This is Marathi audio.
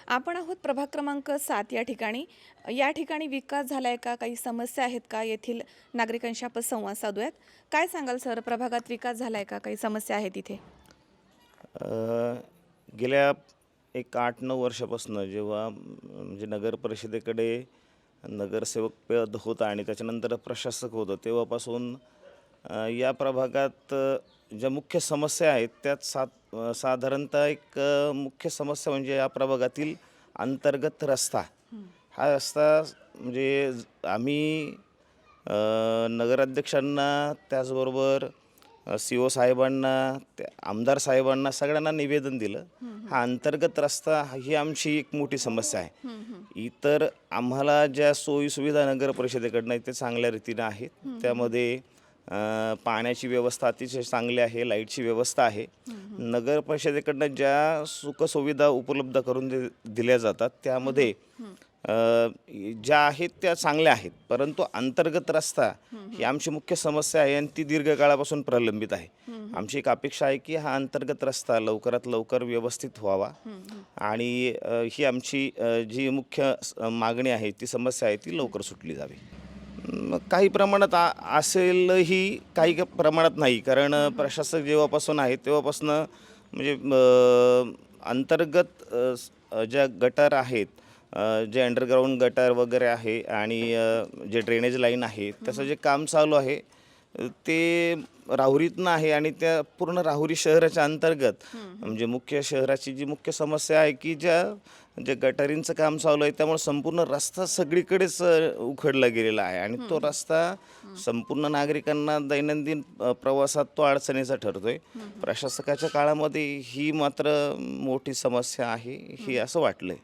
आपण आहोत प्रभाग क्रमांक 7 या ठिकाणी. या ठिकाणी विकास झालाय का? काही समस्या आहेत का? येथील नागरिकांशी आपण संवाद साधूयात. काय सांगाल सर, प्रभागात विकास झालाय का? काही समस्या आहेत इथे? अ, गेल्या एक 8-9 वर्षापासून जेव्हा म्हणजे नगर परिषदेकडे नगरसेवक पद होतं आणि त्याच्यानंतर प्रशासक होतं तेव्हापासून या प्रभागात ज्या मुख्य समस्या आहेत त्यात साधारणतः एक मुख्य समस्या म्हणजे या प्रभागातील अंतर्गत रस्ता. हा रस्ता म्हणजे आम्ही नगराध्यक्षांना त्याचबरोबर सी ओ साहेबांना, त्या आमदार साहेबांना सगळ्यांना निवेदन दिलं. हा अंतर्गत रस्ता ही आमची एक मोठी समस्या आहे. इतर आम्हाला ज्या सोयीसुविधा नगर परिषदेकडनं ते चांगल्या रीतीनं आहेत. त्यामध्ये पाण्याची व्यवस्था अतिशय चांगली आहे, लाईटची व्यवस्था आहे. नगर परिषदेकडनं ज्या सुखसुविधा उपलब्ध करून दिल्या जातात त्यामध्ये ज्या आहेत त्या चांगल्या आहेत, परंतु अंतर्गत रस्ता ही आमची मुख्य समस्या आहे आणि ती दीर्घकाळापासून प्रलंबित आहे. आमची एक अपेक्षा आहे की हा अंतर्गत रस्ता लवकरात लवकर व्यवस्थित व्हावा आणि ही आमची जी मुख्य मागणी आहे, ती समस्या आहे, ती लवकर सुटली जावी. काही प्रमाणात असेलही, काही प्रमाणात नाही. कारण प्रशासक जेव्हापासून आहे तेव्हापासून म्हणजे अंतर्गत ज्या गटार आहेत, जे अंडरग्राऊंड गटार वगैरे आहे आणि जे ड्रेनेज लाईन आहे त्याचं जे काम चालू आहे ते राहुरीतनं आहे आणि त्या पूर्ण राहुरी शहराच्या अंतर्गत म्हणजे मुख्य शहराची जी मुख्य समस्या आहे की जे गटारींचं काम चालू आहे त्यामुळे संपूर्ण रस्ता सगळीकडेच उखडला गेलेला आहे आणि तो रस्ता संपूर्ण नागरिकांना दैनंदिन प्रवासात तो अडचणीचा ठरतोय. प्रशासकाच्या काळामध्ये ही मात्र मोठी समस्या आहे, ही असं वाटलंय.